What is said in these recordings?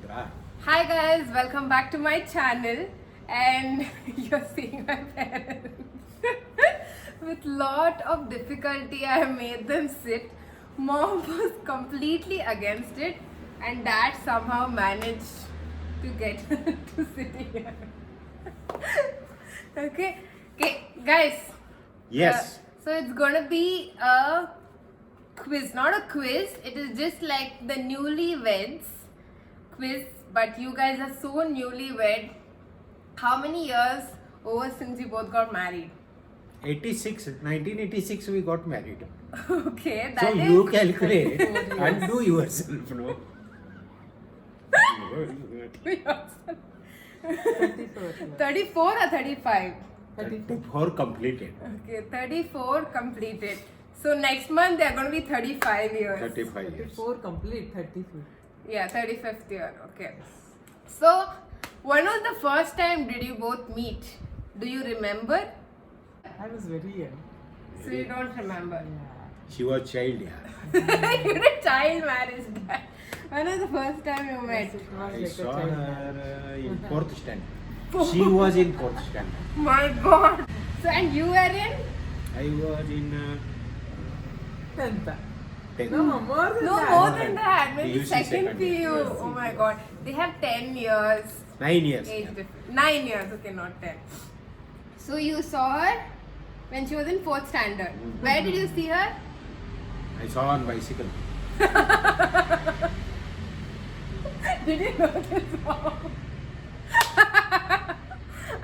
Rudra. Hi guys, welcome back to my channel, and you're seeing my parents. With lot of difficulty I have made them sit. Mom was completely against it, and dad somehow managed to get to sitting here. Okay, guys. Yes. So it's gonna be a quiz, not a quiz. It is just like the newlyweds quiz, but you guys are so newlywed. How many years over since you both got married? 1986 we got married. Okay, So that is. you calculate and do yourself, no? 34 or 35? 34 completed. Okay, 34 completed. So next month they are going to be 35 years. 35 years. 34 complete, 35. Yeah, 35th year. Okay. So, when was the first time did you both meet? Do you remember? I was very young. So you don't remember. Yeah. She was child, yeah. You did child marriage. Dad. When was the first time you met? Yes, it was I like a saw child. her in 4th standard. She was in 4th standard. My God. So and you were in? I was in 10th. 10th. No, more than No, that. more than that. Maybe PUC second second PU. year. Oh my God. They have 10 years 9 years. age difference. 9 years. Okay, not 10. So you saw her when she was in 4th standard. Where did you see her? I saw on bicycle. Did you know this song?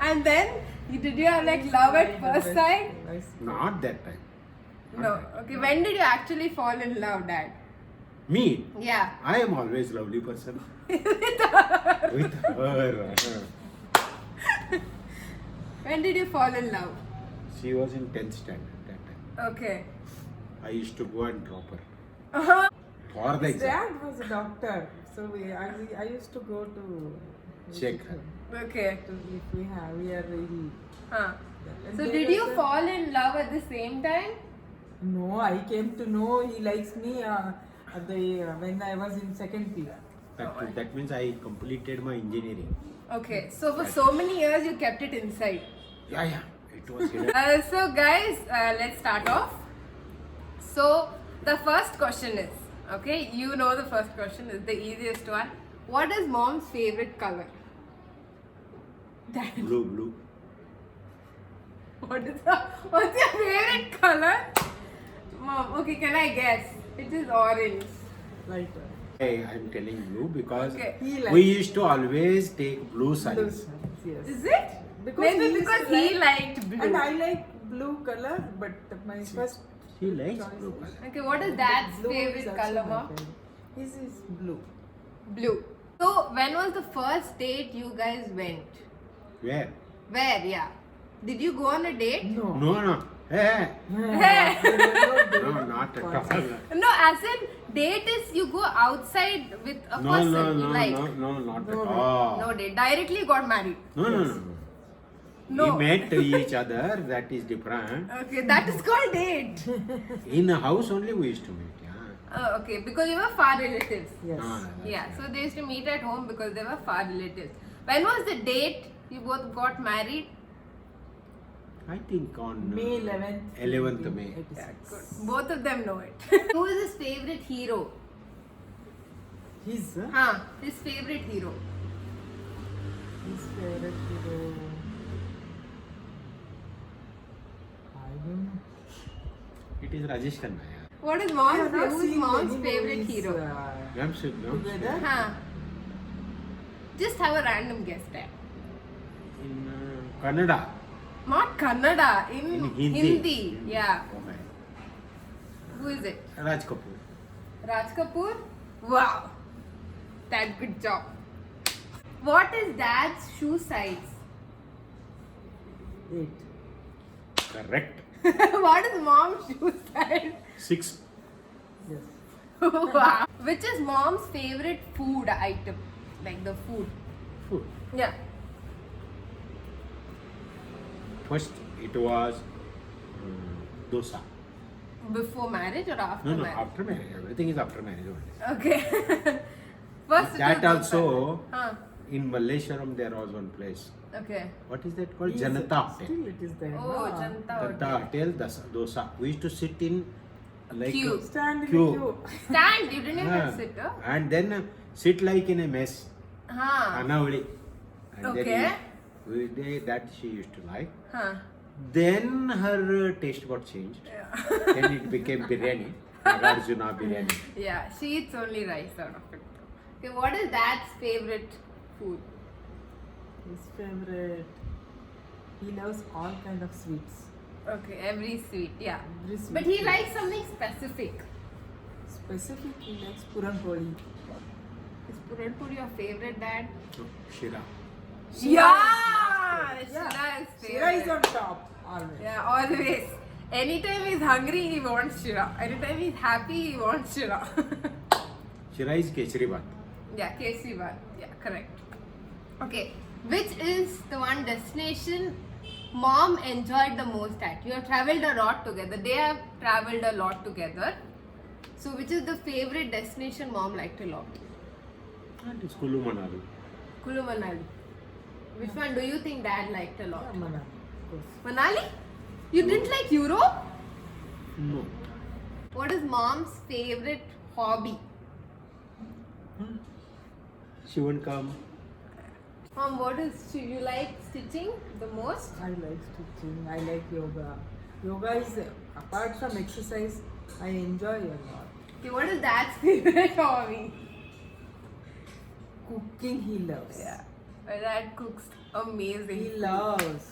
And then, did you have like love at first sight? Not that time. No. Okay, when did you actually fall in love, Dad? Me, Yeah. I am always lovely person. With her. When did you fall in love? She was in 10th standard that time. Okay. I used to go and drop her. Uh-huh. For the His exam. dad was a doctor, so I used to go to Check her. Okay. if we are ill. Huh. And So there did was you a- fall in love at the same time? No, I came to know he likes me at the when I was in second P. That means I completed my engineering. Okay. So for so many years you kept it inside. Yeah. It was hidden. So guys, let's start off. So the first question is, okay, you know the first question is the easiest one. What is mom's favorite color? Dad, Blue. what's your favorite color? Mom, okay, can I guess? It is orange. Lighter. I'm telling blue because Okay. He likes we used to always take blue sarees. Yes. Is it? Because Maybe he used because to he like- liked blue. And I like blue color, but my first He likes choice blue is- color. Okay, what is dad's Blue is favorite also color, my mom? favorite. His is blue. Blue. So when was the first date you guys went? Where? Where? Yeah. Did you go on a date? No. No. Hey. No, not at all. No, as in date is you go outside with a No, person no, you no, like. no, not No, at no. all. No date. Directly got married. No. No. We met each other, that is different. Okay, that is called date. In a house only we used to meet, yeah. Okay, because you were far relatives. Yes. Yeah, so they used to meet at home because they were far relatives. When was the date you both got married? I think on May 11th. 11th May. 86. Good. Both of them know it. Who is his favorite hero? His His favorite hero. favorite hero. I don't know. It is Rajesh Khanna, yeah. What is I mom's have not who's seen mom's many favorite movies, hero? Ram Singh, no? Together? Just have a random guess there. In Kannada. Not Kannada, in In Hindi. Yeah. Okay. Who is it? Raj Kapoor. Raj Kapoor? Wow. That good job. What is dad's shoe size? 8. Correct. What is mom's shoe size? 6. Yes. Wow. Which is mom's favorite food item? Like the food. Food. Yeah. First it was dosa. Before marriage or after No, marriage? after marriage. Everything is after marriage only. Okay. First That it was also Huh. in Malleshwaram there was one place. Okay. What is that called? Is Janata it- Hotel. Still it is there. Oh, no? Janta Janata Hotel. Hotel dosa. We used to sit in like Queue. Stand in Queue. the queue. Stand. You didn't even Ah, sit. Huh? and then sit like in a mess. Huh. Anavali. And Okay. then that she used to like. Huh. Then her taste got changed. Yeah. Then it became biryani. Nagarjuna biryani. Yeah, she eats only rice out of it. Okay, what is Dad's favorite food? His favorite. He loves all kind of sweets. Okay, every sweet, yeah. Every sweet. But he likes something specific. Specific, he likes puran poli. Is Puran Puri your favorite, Dad? Shira. Yeah! Yeah. Shira is Shira is favorite. on top always. Yeah, always. Anytime he's hungry, he wants Shira. Anytime he's happy, he wants Shira. Shira is Kechri Bhat. Yeah, Kesri Bhat. Yeah, correct. Okay, which is the one destination Mom enjoyed the most at? You have traveled a lot together. They have traveled a lot together. So, which is the favorite destination Mom liked a lot? And it's Kulu Manali. Kulu Manali. Which one do you think Dad liked a lot? Yeah, Manali, of course. Manali? You didn't like Europe? No. What is Mom's favorite hobby? She won't come. Mom, what is you like stitching the most? I like stitching. I like yoga. Yoga is apart from exercise. I enjoy a lot. Okay, what is Dad's favorite hobby? Cooking he loves. Yeah, my Dad cooks amazing. He food. loves.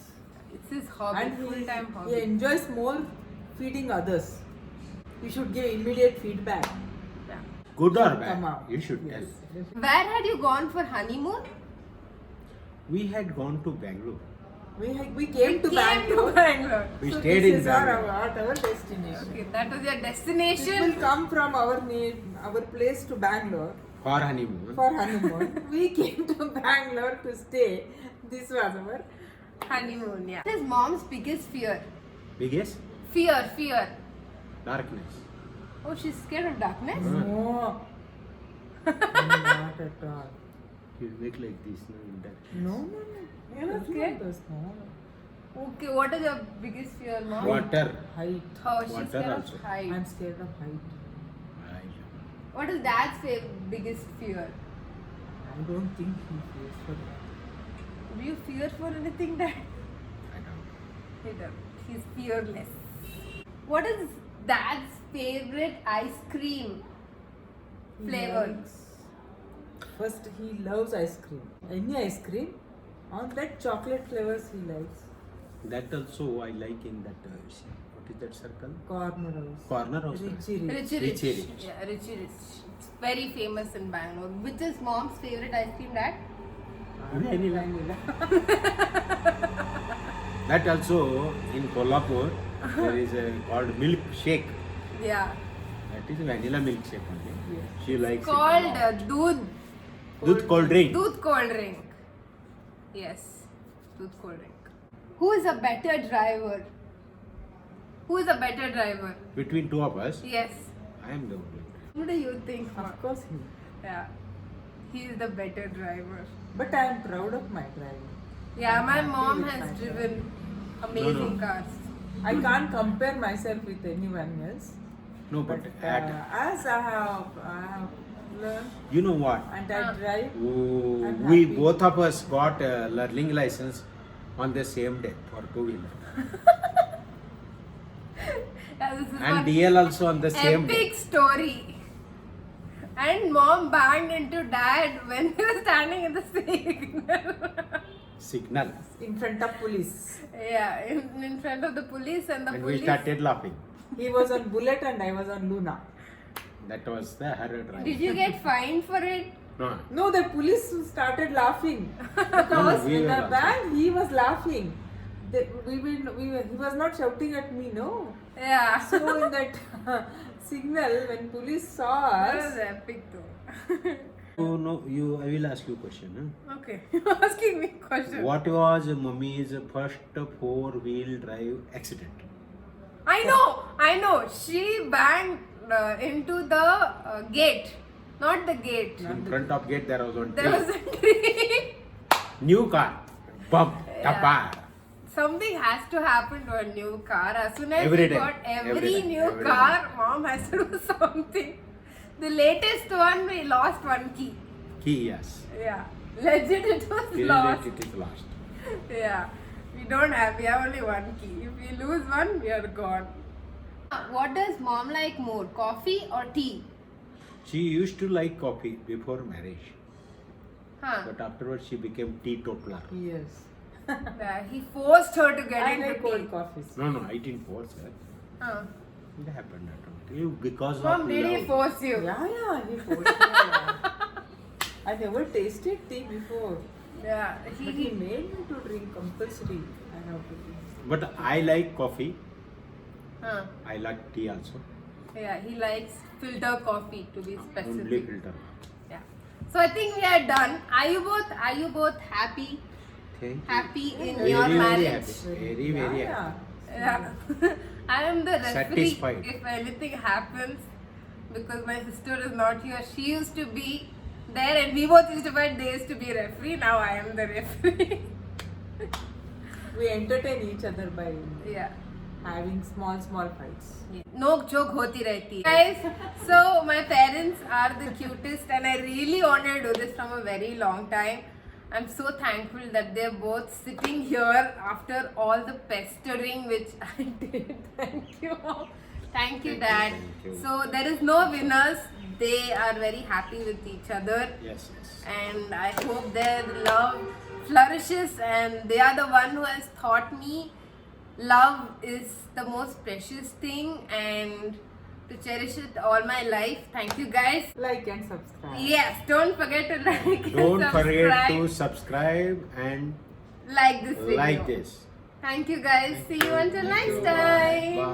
It's his hobby, And full-time he hobby. enjoys more feeding others. You should give immediate feedback. Yeah. Good or Come bad? out. You should Yes. tell. Where had you gone for honeymoon? We had gone to Bangalore. We came to Bangalore. Bangalore. We So stayed this in is Bangalore. our destination. Okay, that was your People destination. come from our place to Bangalore For honeymoon. for honeymoon. We came to Bangalore to stay. This was our Honeymoon, yeah. What is Mom's biggest fear? Biggest? Fear. Darkness. Oh, she's scared of darkness? no. Not at all. You make like this, no? In that. No. You're not scared? No. Okay, what is your biggest fear, Mom? Water. Height. Oh, she's Water scared also. of height. I'm scared of height. What is Dad's biggest fear? I don't think he fears for that. Do you fear for anything, Dad? I don't. He doesn't. He's fearless. What is Dad's favorite ice cream He flavor? likes- First, he loves ice cream. Any ice cream. On that chocolate flavors he likes. That also I like in that. What is that circle? Corner house. Corner house. Richie Rich. Richie Richie Rich. Rich. Yeah, Richie Rich. It's very famous in Bangalore. Which is Mom's favorite ice cream, Dad? Vanilla. That also in Kolhapur there is a called milk shake. Yeah. That is vanilla milkshake only. Yes. She likes Called it. Doodh Cold drink. Doodh cold drink. Yes. Doodh cold drink. Who is a better driver? Who is a better driver? Between two of us, Yes. I am the one. Who do you think? Mom? Of course he. Yeah. He is the better driver. But I am proud of my driving. Yeah, I'm my happy mom with has my driven amazing No. cars. I can't compare myself with anyone else. No, but But at as I have learned you know what? and I Ah. drive, Oh, I'm we happy. both of us got a learning license on the same day for two-wheeler, Yeah, this is and one DL also on the same day. epic story. And mom banged into dad when they were standing in the signal. Signal, in front of police. Yeah, in front of the police and the and we police. started laughing. He was on Bullet and I was on Luna. That was the horror drive. Did you get fined for it? No, No, the police started laughing because we in were the also. band he was laughing. He was not shouting at me, no. Yeah. So in that signal, when police saw That was us, epic though. oh, no, you. I will ask you a question. Okay, you're asking me question. What was mommy's first four-wheel drive accident? I know. She banged into the gate Not the gate. In front of gate there was one There was tree. a tree. New car. Bump. Yeah. Tapa. Something has to happen to a new car. As soon as Every we time. got every Every time. new Every car, mom has to do something. The latest one, we lost one key. Key, yes. Yeah. Legit, it was Till lost. date it is lost. Yeah. We have only one key. If we lose one, we are gone. What does mom like more, coffee or tea? She used to like coffee before marriage. Huh. But afterwards she became teetotaler. Yes. Yeah, he forced her to get I into like tea. cold coffees. No, I didn't force her. Huh. It happened. I don't know. Because Mom, of did he love. force you? Yeah, he forced me. I never tasted tea before. Yeah. But he made me to drink compulsory. I have to drink. But I like coffee. Huh. I like tea also. Yeah, he likes filter coffee to be Only specific. filter. Yeah. So I think we are done. Are you both happy? Thank you. Happy in Very, your very marriage? happy. Very, very Yeah, happy. Yeah. I am the referee Satisfied. if anything happens because my sister is not here. She used to be there and we both used to fight. They used to be referee. Now I am the referee. We entertain each other by Yeah. having small fights. नोक joke होती रहती है. Guys, so my parents are the cutest and I really wanted to do this from a very long time. I'm so thankful that they're both sitting here after all the pestering which I did. Thank you, Mom. Thank you, Dad. Thank you. So there is no winners. They are very happy with each other. Yes, yes. And I hope their love flourishes and they are the one who has taught me love is the most precious thing and to cherish it all my life. Thank you guys. Like and subscribe. Yes, don't forget to like Don't and forget subscribe. to subscribe and Like this video. like this. Thank you guys. See you until Thank next you. time. Bye.